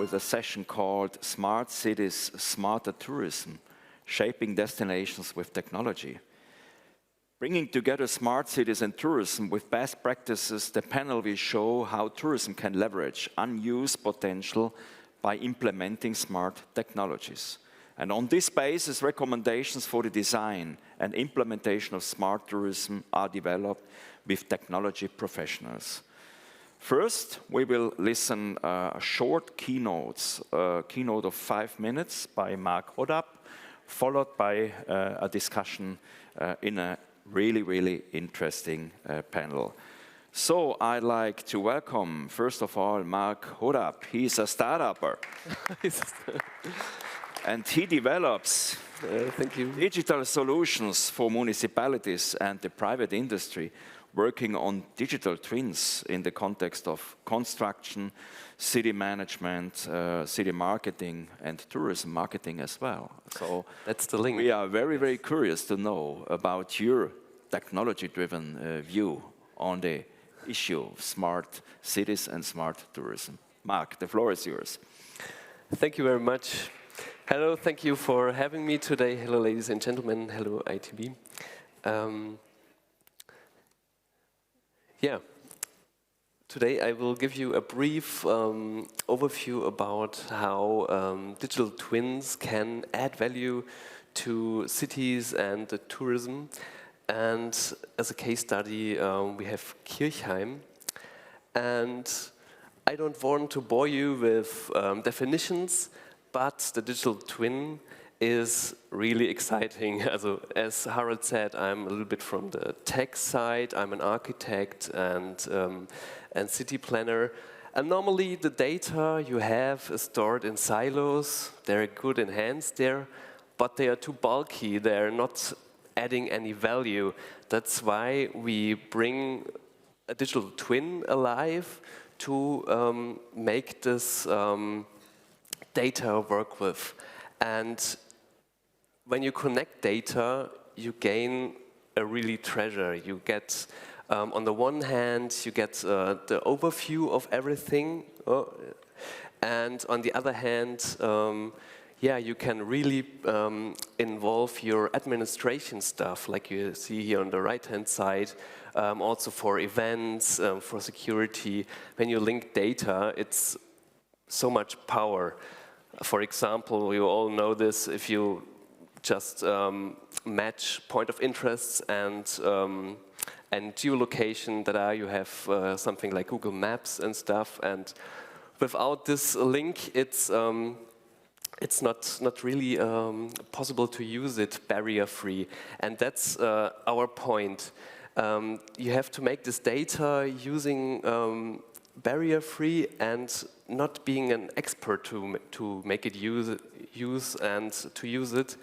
with a session called Smart Cities, Smarter Tourism, Shaping Destinations with Technology. Bringing together smart cities and tourism with best practices, the panel will show how tourism can leverage unused potential by implementing smart technologies. And on this basis, recommendations for the design and implementation of smart tourism are developed with technology professionals. First, we will listen a short keynote of 5 minutes by Mark Hodap, followed by a discussion in a really interesting panel. So I'd like to welcome, first of all, Mark Hodap. He's a startupper. And he develops digital solutions for municipalities and the private industry, working on digital twins in the context of construction, city management, city marketing, and tourism marketing as well. So that's the link. We are very curious to know about your technology-driven view on the issue of smart cities and smart tourism. Mark, the floor is yours. Thank you very much. Hello, thank you for having me today. Hello, ladies and gentlemen. Hello, ITB. Today I will give you a brief overview about how digital twins can add value to cities and tourism. And as a case study, we have Kirchheim. And I don't want to bore you with definitions, but the digital twin is really exciting. As Harald said, I'm a little bit from the tech side. I'm an architect and city planner. And normally the data you have is stored in silos. They're good in hands there, but they are too bulky. They're not adding any value. That's why we bring a digital twin alive to make this data work with. And when you connect data, you gain a really treasure. You get, on the one hand, you get the overview of everything, and on the other hand, you can really involve your administration stuff, like you see here on the right-hand side, also for events, for security. When you link data, it's so much power. For example, you all know this, if you just match point of interests and geolocation, you have something like Google Maps and stuff. And without this link, it's not really possible to use it barrier-free. And that's our point. You have to make this data using barrier-free and not being an expert to make it use and to use it.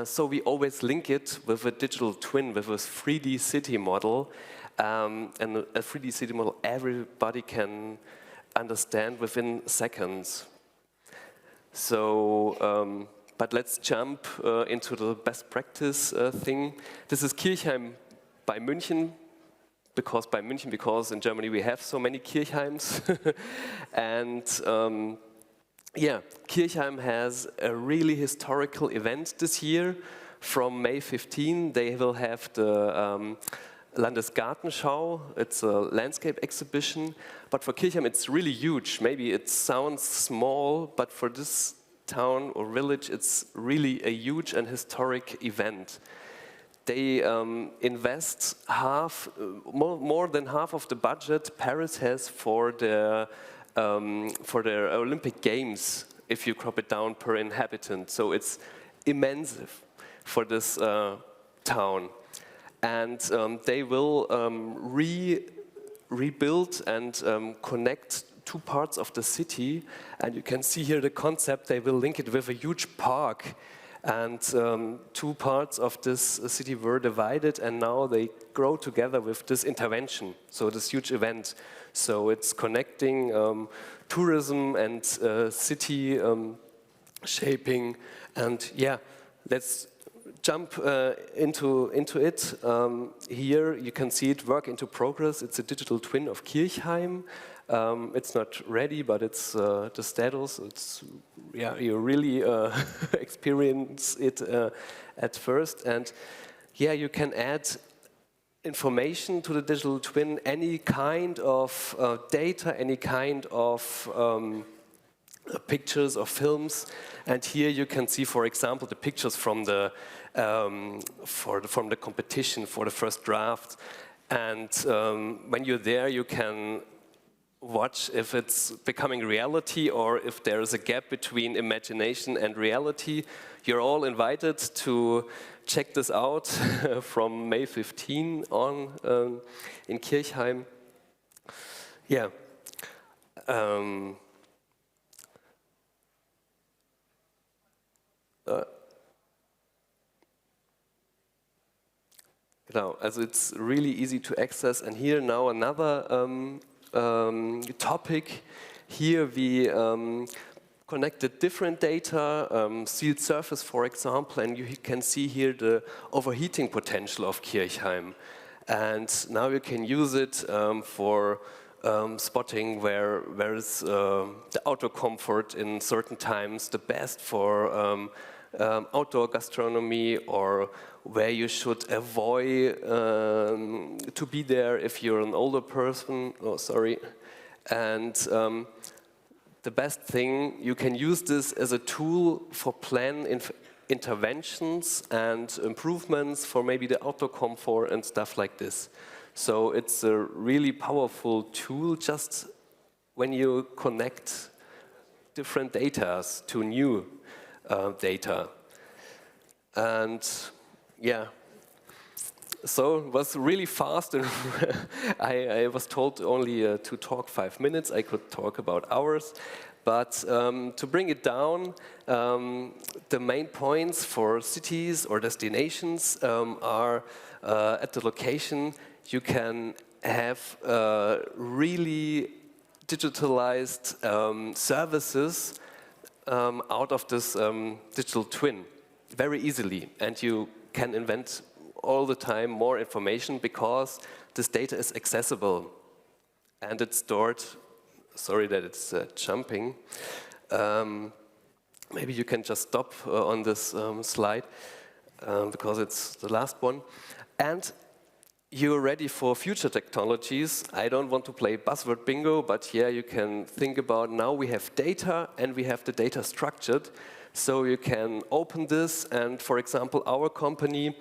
So we always link it with a digital twin, with a 3D city model. And a 3D city model everybody can understand within seconds. So, but let's jump into the best practice thing. This is Kirchheim by München. Because in Germany we have so many Kirchheims. And Kirchheim has a really historical event this year. From May 15, they will have the Landesgartenschau. It's a landscape exhibition. But for Kirchheim, it's really huge. Maybe it sounds small, but for this town or village, it's really a huge and historic event. They invest more than half of the budget Paris has for their Olympic Games, if you crop it down per inhabitant. So it's immense for this town. And they will rebuild and connect two parts of the city. And you can see here the concept. They will link it with a huge park. And two parts of this city were divided, and now they grow together with this intervention, so this huge event. So it's connecting tourism and city shaping. And let's jump into it. Here you can see it, work into progress. It's a digital twin of Kirchheim. It's not ready, but it's the status. It's, yeah, you really experience it at first. And yeah, you can add information to the digital twin, any kind of data, any kind of pictures or films. And here you can see, for example, the pictures from the from the competition for the first draft. And when you're there, you can watch if it's becoming reality or if there is a gap between imagination and reality. You're all invited to check this out from May 15 on in Kirchheim. Yeah. Also it's really easy to access. And here now another topic. Here we connected different data, sealed surface, for example, and you can see here the overheating potential of Kirchheim. And now you can use it for spotting where is the outdoor comfort in certain times the best for outdoor gastronomy, or where you should avoid to be there if you're an older person. Oh, sorry. And the best thing, you can use this as a tool for interventions and improvements for maybe the outdoor comfort and stuff like this. So it's a really powerful tool just when you connect different data to new data. And yeah, so it was really fast, and I was told only to talk 5 minutes. I could talk about hours, but to bring it down, the main points for cities or destinations are at the location. You can have really digitalized services out of this digital twin very easily, and you can invent all the time more information because this data is accessible and it's stored. Sorry that it's jumping. Maybe you can just stop on this slide because it's the last one. And you're ready for future technologies. I don't want to play buzzword bingo, but yeah, you can think about now we have data and we have the data structured. So you can open this, and for example, our company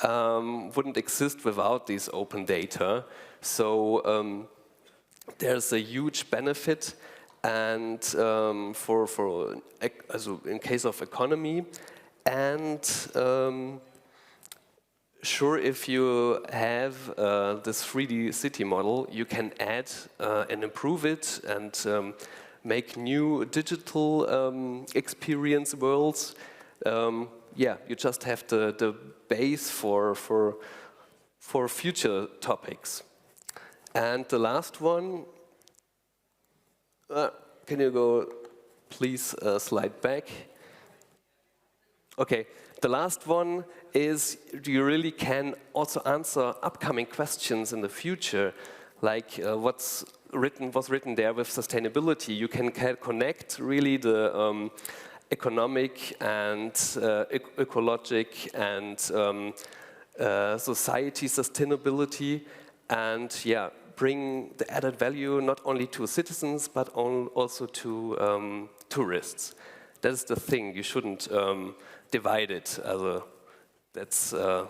wouldn't exist without these open data. So there's a huge benefit, and also in case of economy, and sure, if you have this 3D city model, you can add and improve it and make new digital experience worlds. Yeah, you just have the base for future topics. And the last one, can you go, please slide back? Okay, the last one is you really can also answer upcoming questions in the future, like was written there with sustainability. You can connect really the economic and ecologic and society sustainability, and yeah, bring the added value not only to citizens but also to tourists. That's the thing. You shouldn't divide it. That's the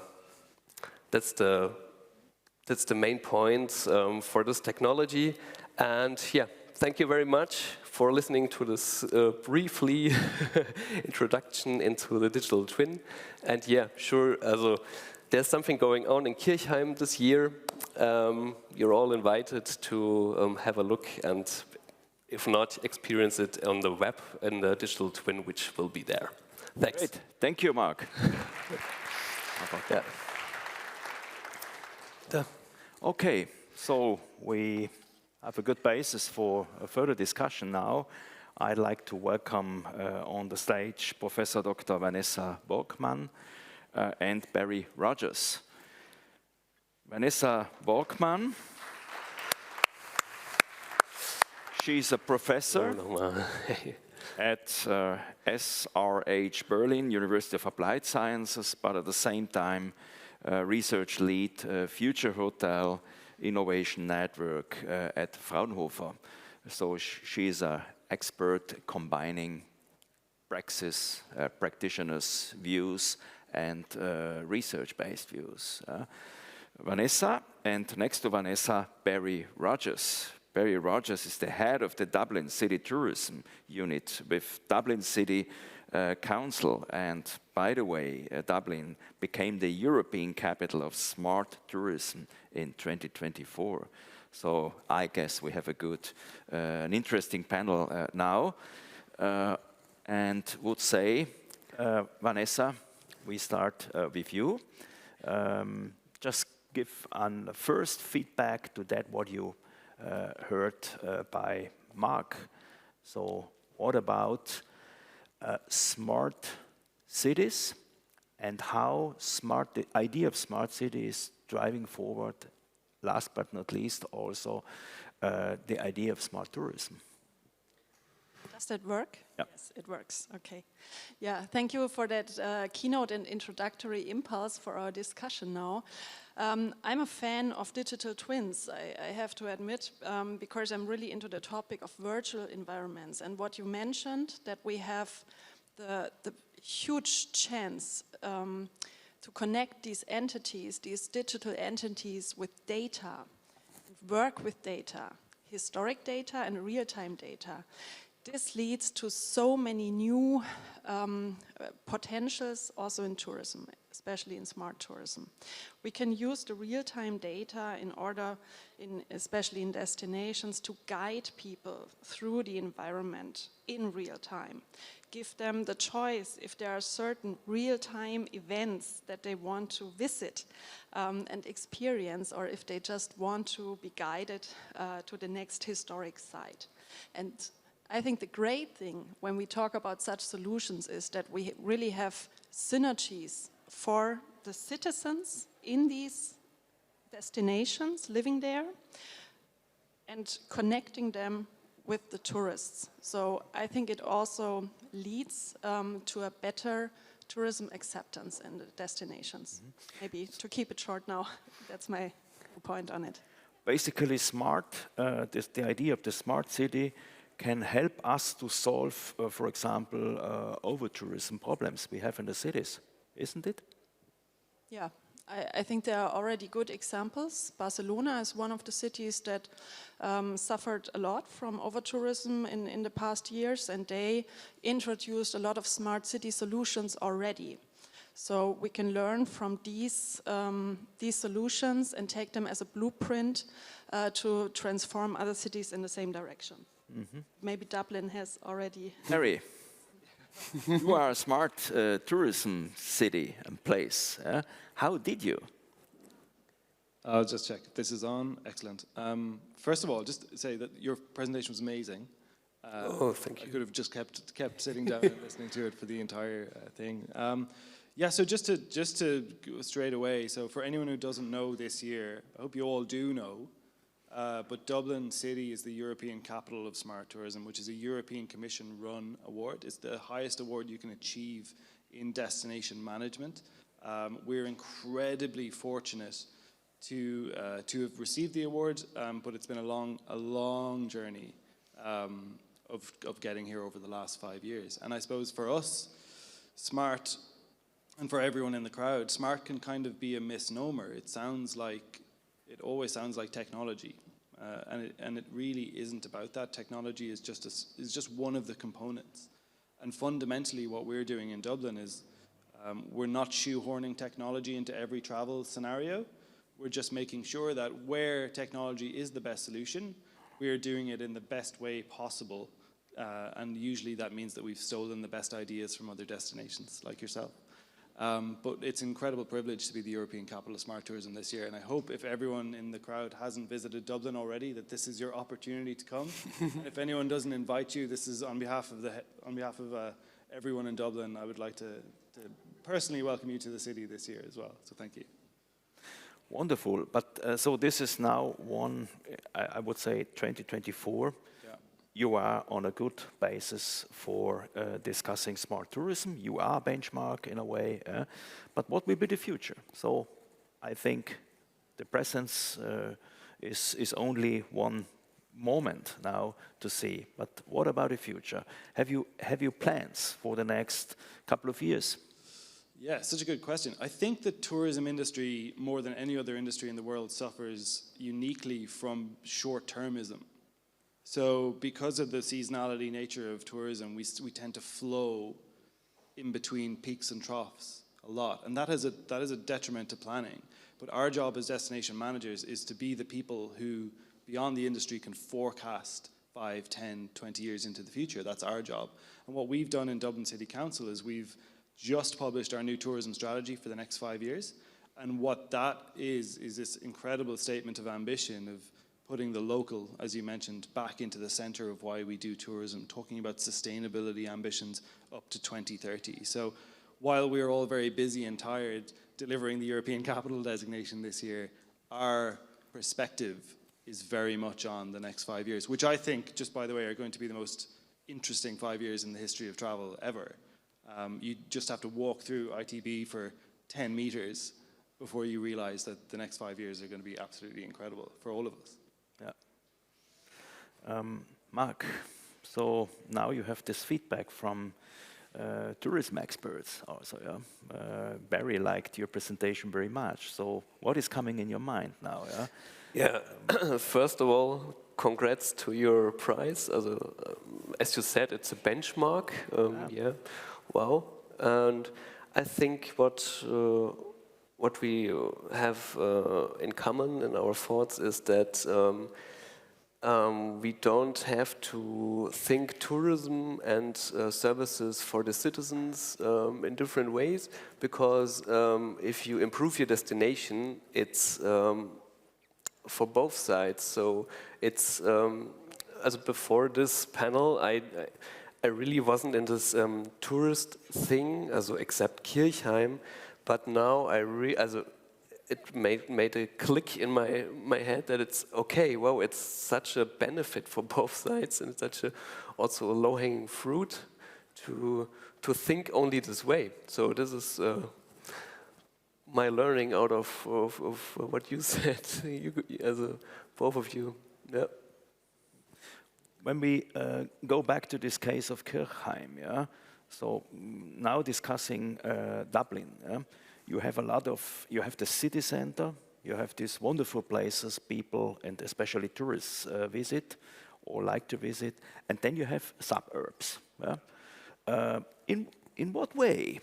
main point for this technology. And yeah, thank you very much for listening to this briefly introduction into the digital twin. And yeah, sure, there's something going on in Kirchheim this year. You're all invited to have a look, and if not, experience it on the web in the digital twin, which will be there. Thanks. Great. Thank you, Mark. Yeah. Okay, so we have a good basis for a further discussion now. I'd like to welcome on the stage Professor Dr. Vanessa Borkmann. and Barry Rogers. Vanessa Walkman. She's a professor at SRH Berlin, University of Applied Sciences, but at the same time, research lead, Future Hotel Innovation Network at Fraunhofer. So she's an expert combining praxis, practitioners' views and research-based views. Vanessa, and next to Vanessa, Barry Rogers. Barry Rogers is the head of the Dublin City Tourism Unit with Dublin City Council. And by the way, Dublin became the European capital of smart tourism in 2024. So I guess we have a good, an interesting panel now. And would say, Vanessa, we start with you. Just give a first feedback to that what you heard by Mark. So what about smart cities and how the idea of smart city is driving forward, last but not least, also the idea of smart tourism? Does that work? Yeah. Yes, it works. Okay. Yeah, thank you for that keynote and introductory impulse for our discussion now. I'm a fan of digital twins, I have to admit, because I'm really into the topic of virtual environments. And what you mentioned, that we have the huge chance to connect these entities, these digital entities with data, work with data, historic data and real-time data. This leads to so many new potentials also in tourism, especially in smart tourism. We can use the real-time data in order, especially in destinations, to guide people through the environment in real time. Give them the choice if there are certain real-time events that they want to visit and experience, or if they just want to be guided to the next historic site. And I think the great thing when we talk about such solutions is that we really have synergies for the citizens in these destinations living there and connecting them with the tourists. So I think it also leads to a better tourism acceptance in the destinations. Maybe to keep it short now, that's my point on it. Basically, the idea of the smart city can help us to solve, for example, over-tourism problems we have in the cities, isn't it? Yeah, I think there are already good examples. Barcelona is one of the cities that suffered a lot from over-tourism in the past years, and they introduced a lot of smart city solutions already. So we can learn from these solutions and take them as a blueprint to transform other cities in the same direction. Mm-hmm. Maybe Dublin has already. Harry, you are a smart tourism city and place. How did you? I'll just check. This is on. Excellent. First of all, just say that your presentation was amazing. Oh, thank you. I could have just kept sitting down and listening to it for the entire thing. Yeah, so just to go straight away, so for anyone who doesn't know this year, I hope you all do know, but Dublin City is the European Capital of Smart Tourism, which is a European Commission-run award. It's the highest award you can achieve in destination management. We're incredibly fortunate to have received the award, but it's been a long journey of getting here over the last 5 years. And I suppose for us, smart, and for everyone in the crowd, smart can kind of be a misnomer. It always sounds like technology, and it really isn't about that. Technology is just one of the components. And fundamentally, what we're doing in Dublin is we're not shoehorning technology into every travel scenario. We're just making sure that where technology is the best solution, we are doing it in the best way possible. And usually that means that we've stolen the best ideas from other destinations like yourself. But it's an incredible privilege to be the European Capital of Smart Tourism this year, and I hope if everyone in the crowd hasn't visited Dublin already, that this is your opportunity to come. And if anyone doesn't invite you, this is on behalf of everyone in Dublin. I would like to personally welcome you to the city this year as well. So thank you. Wonderful. But so this is now one, I would say 2024. Yeah. You are on a good basis for discussing smart tourism. You are a benchmark in a way. But what will be the future? So I think the presence is only one moment now to see. But what about the future? Have you plans for the next couple of years? Yeah, such a good question. I think the tourism industry, more than any other industry in the world, suffers uniquely from short-termism. So because of the seasonality nature of tourism, we tend to flow in between peaks and troughs a lot. And that is a detriment to planning. But our job as destination managers is to be the people who, beyond the industry, can forecast 5, 10, 20 years into the future. That's our job. And what we've done in Dublin City Council is we've just published our new tourism strategy for the next 5 years. And what that is this incredible statement of ambition of putting the local, as you mentioned, back into the center of why we do tourism, talking about sustainability ambitions up to 2030. So while we are all very busy and tired delivering the European Capital designation this year, our perspective is very much on the next 5 years, which I think, just by the way, are going to be the most interesting 5 years in the history of travel ever. You just have to walk through ITB for 10 meters before you realize that the next 5 years are going to be absolutely incredible for all of us. Yeah. Mark, so now you have this feedback from tourism experts also. Yeah? Barry liked your presentation very much. So what is coming in your mind now? Yeah. Yeah, first of all, congrats to your prize. As you said, it's a benchmark. Yeah, wow. And I think what we have in common in our thoughts is that we don't have to think tourism and services for the citizens in different ways, because if you improve your destination, it's for both sides. So it's as before this panel, I really wasn't in this tourist thing, except Kirchheim, but now it made a click in my head that it's okay. Wow, it's such a benefit for both sides, and it's such also a low-hanging fruit to think only this way. So this is my learning out of what you said, both of you. Yeah. When we go back to this case of Kirchheim, yeah. So now discussing Dublin, yeah? You have the city center, you have these wonderful places people and especially tourists visit or like to visit, and then you have suburbs. Yeah? In what way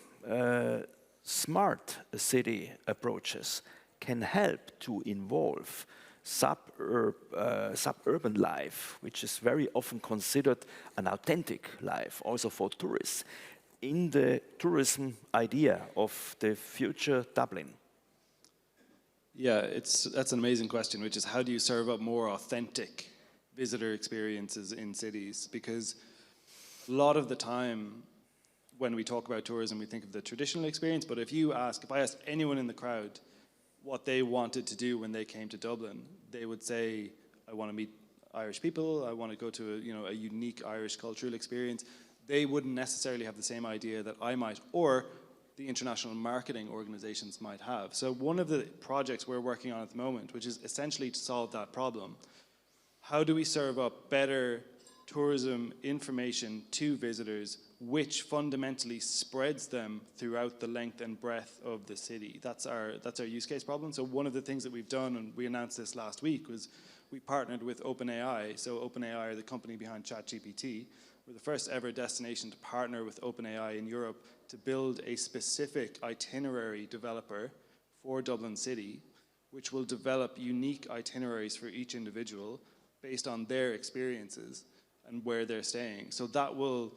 smart city approaches can help to involve suburban life, which is very often considered an authentic life, also for tourists, in the tourism idea of the future Dublin? Yeah, that's an amazing question, which is how do you serve up more authentic visitor experiences in cities? Because a lot of the time when we talk about tourism, we think of the traditional experience, but if I ask anyone in the crowd what they wanted to do when they came to Dublin, they would say, I want to meet Irish people, I want to go to a unique Irish cultural experience. They wouldn't necessarily have the same idea that I might, or the international marketing organizations might have. So one of the projects we're working on at the moment, which is essentially to solve that problem, how do we serve up better tourism information to visitors, which fundamentally spreads them throughout the length and breadth of the city? That's our use case problem. So one of the things that we've done, and we announced this last week, was we partnered with OpenAI. So OpenAI are the company behind ChatGPT. We're the first ever destination to partner with OpenAI in Europe to build a specific itinerary developer for Dublin City, which will develop unique itineraries for each individual based on their experiences and where they're staying. So that will,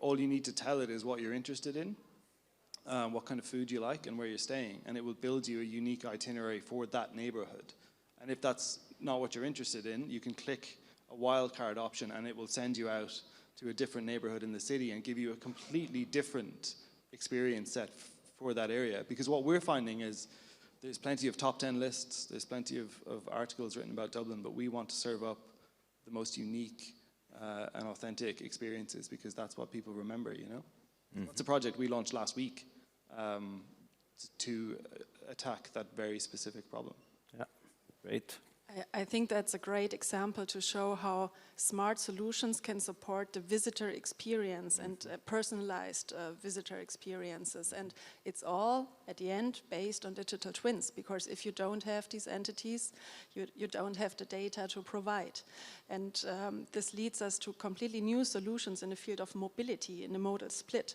all you need to tell it is what you're interested in, what kind of food you like, and where you're staying, and it will build you a unique itinerary for that neighborhood. And if that's not what you're interested in, you can click a wildcard option and it will send you out to a different neighborhood in the city and give you a completely different experience set for that area. Because what we're finding is there's plenty of top 10 lists, there's plenty of articles written about Dublin, but we want to serve up the most unique and authentic experiences, because that's what people remember, you know? That's a project we launched last week to attack that very specific problem. Yeah, great. I think that's a great example to show how smart solutions can support the visitor experience and personalized visitor experiences. And it's all, at the end, based on digital twins, because if you don't have these entities, you don't have the data to provide. And this leads us to completely new solutions in the field of mobility in the modal split.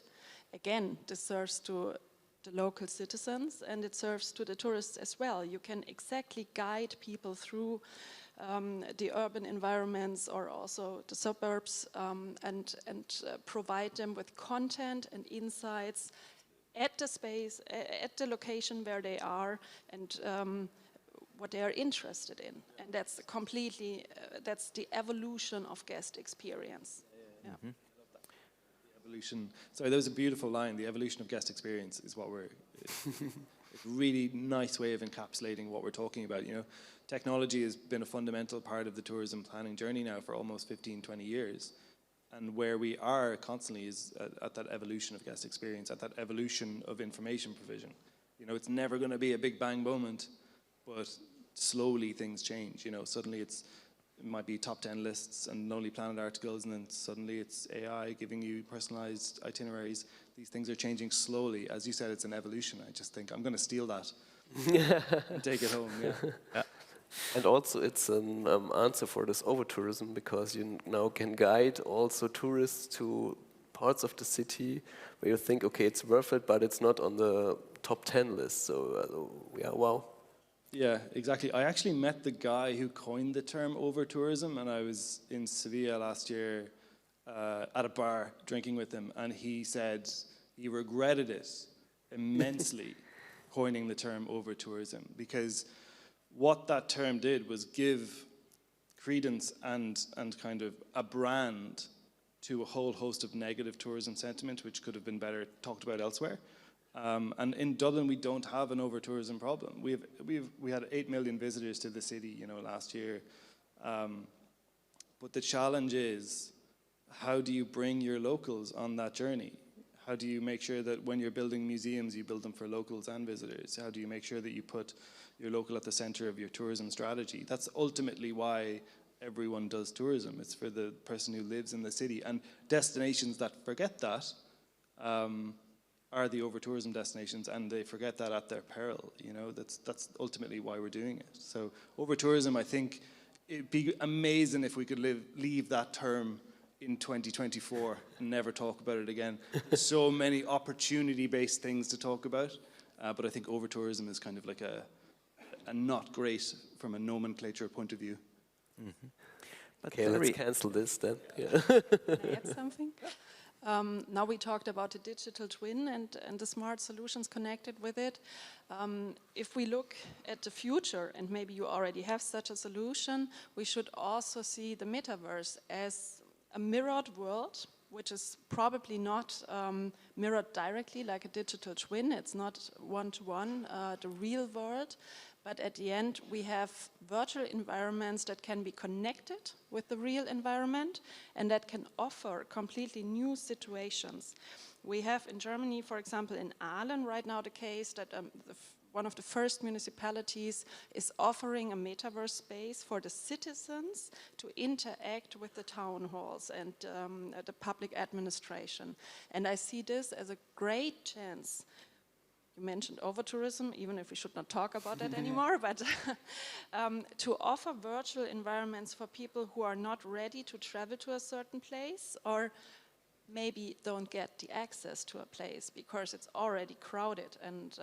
Again, this serves to the local citizens, and it serves to the tourists as well. You can exactly guide people through the urban environments or also the suburbs, and provide them with content and insights at the space, at the location where they are, and what they are interested in. And that's completely, that's the evolution of guest experience. Yeah. Evolution. Sorry, that was a beautiful line. The evolution of guest experience is what we're. It's a really nice way of encapsulating what we're talking about. You know, technology has been a fundamental part of the tourism planning journey now for almost 15, 20 years, and where we are constantly is at that evolution of guest experience, at that evolution of information provision. You know, it's never going to be a big bang moment, but slowly things change. You know, suddenly it might be top 10 lists and Lonely Planet articles, and then suddenly it's AI giving you personalized itineraries. These things are changing slowly. As you said, it's an evolution. I just think I'm going to steal that and take it home. Yeah. And also it's an answer for this over-tourism, because you now can guide also tourists to parts of the city where you think, okay, it's worth it, but it's not on the top 10 list. So yeah, wow. Yeah, exactly. I actually met the guy who coined the term over-tourism, and I was in Sevilla last year at a bar drinking with him, and he said he regretted it immensely, coining the term over-tourism, because what that term did was give credence and kind of a brand to a whole host of negative tourism sentiment, which could have been better talked about elsewhere. And in Dublin, we don't have an over-tourism problem. We had 8 million visitors to the city, you know, last year. But the challenge is, how do you bring your locals on that journey? How do you make sure that when you're building museums, you build them for locals and visitors? How do you make sure that you put your local at the center of your tourism strategy? That's ultimately why everyone does tourism. It's for the person who lives in the city. And destinations that forget that are the over-tourism destinations, and they forget that at their peril. You know, that's ultimately why we're doing it. So over-tourism, I think it'd be amazing if we could leave that term in 2024 and never talk about it again. So many opportunity-based things to talk about, but I think over-tourism is kind of like a not great from a nomenclature point of view. Mm-hmm. Okay, let's cancel this then. Yeah. Can I add something? Now we talked about the digital twin and the smart solutions connected with it. If we look at the future, and maybe you already have such a solution, we should also see the metaverse as a mirrored world, which is probably not mirrored directly like a digital twin. It's not one-to-one, the real world. But at the end, we have virtual environments that can be connected with the real environment and that can offer completely new situations. We have in Germany, for example, in Aalen right now the case that one of the first municipalities is offering a metaverse space for the citizens to interact with the town halls and the public administration. And I see this as a great chance. You mentioned over-tourism, even if we should not talk about that anymore, but to offer virtual environments for people who are not ready to travel to a certain place, or maybe don't get the access to a place because it's already crowded. And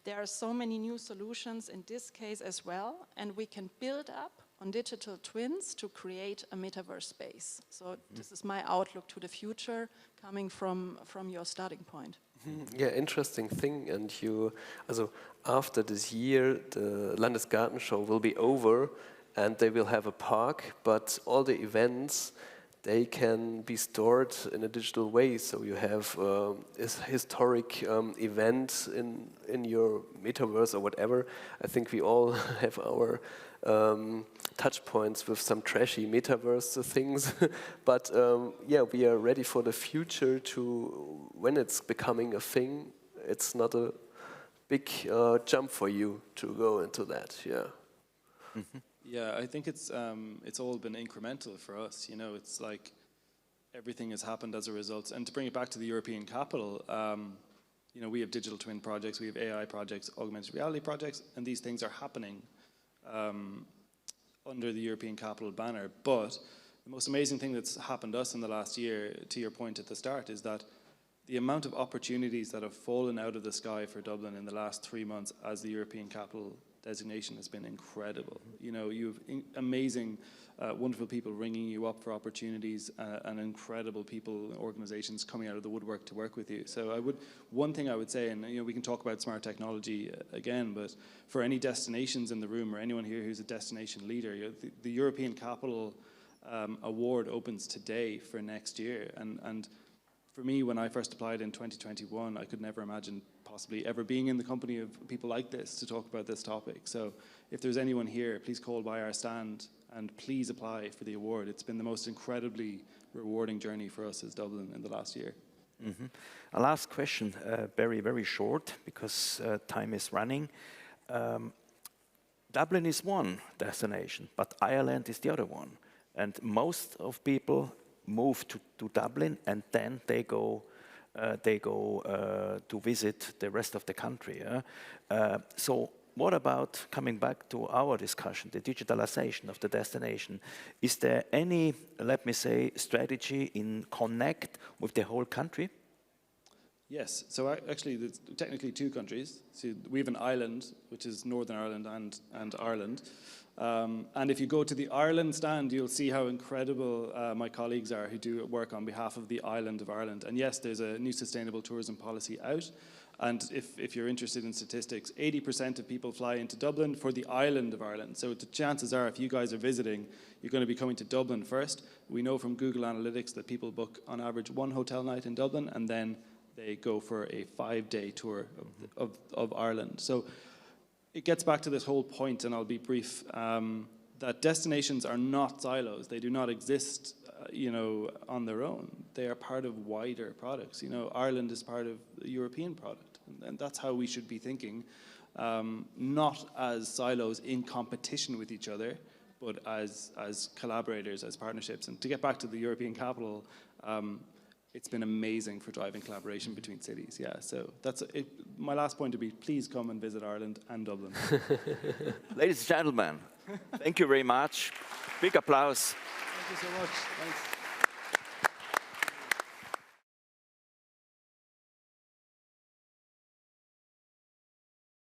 there are so many new solutions in this case as well, and we can build up on digital twins to create a metaverse space. So this is my outlook to the future, coming from your starting point. Yeah, interesting thing. And after this year, the Landesgartenschau will be over, and they will have a park. But all the events they can be stored in a digital way. So you have a historic event in your metaverse or whatever. I think we all have our touch points with some trashy metaverse things. But yeah, we are ready for the future to, when it's becoming a thing, it's not a big jump for you to go into that, yeah. Mm-hmm. Yeah, I think it's all been incremental for us. You know, it's like everything has happened as a result. And to bring it back to the European capital, you know, we have digital twin projects, we have AI projects, augmented reality projects, and these things are happening under the European capital banner. But the most amazing thing that's happened to us in the last year, to your point at the start, is that the amount of opportunities that have fallen out of the sky for Dublin in the last 3 months as the European capital designation has been incredible. You know, you have amazing, wonderful people ringing you up for opportunities, and incredible people, organizations coming out of the woodwork to work with you. So one thing I would say, and you know, we can talk about smart technology again, but for any destinations in the room or anyone here who's a destination leader, you know, the European Capital Award opens today for next year, and for me, when I first applied in 2021, I could never imagine possibly ever being in the company of people like this to talk about this topic. So if there's anyone here, please call by our stand and please apply for the award. It's been the most incredibly rewarding journey for us as Dublin in the last year. Mm-hmm. A last question, very, very short, because time is running. Dublin is one destination, but Ireland is the other one. And most of people move to Dublin, and then they go to visit the rest of the country. So what about, coming back to our discussion, the digitalization of the destination? Is there any, let me say, strategy in connect with the whole country? Yes, so actually there's technically 2 countries. So we have an island, which is Northern Ireland and Ireland. And if you go to the Ireland stand, you'll see how incredible my colleagues are who do work on behalf of the island of Ireland. And yes, there's a new sustainable tourism policy out. And if you're interested in statistics, 80% of people fly into Dublin for the island of Ireland. So the chances are, if you guys are visiting, you're going to be coming to Dublin first. We know from Google Analytics that people book on average 1 hotel night in Dublin, and then they go for a 5-day tour of Ireland. So it gets back to this whole point, and I'll be brief, that destinations are not silos. They do not exist, you know, on their own. They are part of wider products. You know, Ireland is part of the European product, and that's how we should be thinking, not as silos in competition with each other, but as collaborators, as partnerships. And to get back to the European capital, it's been amazing for driving collaboration between cities, yeah. So that's it. My last point would be, please come and visit Ireland and Dublin. Ladies and gentlemen, thank you very much. Big applause. Thank you so much. Thanks.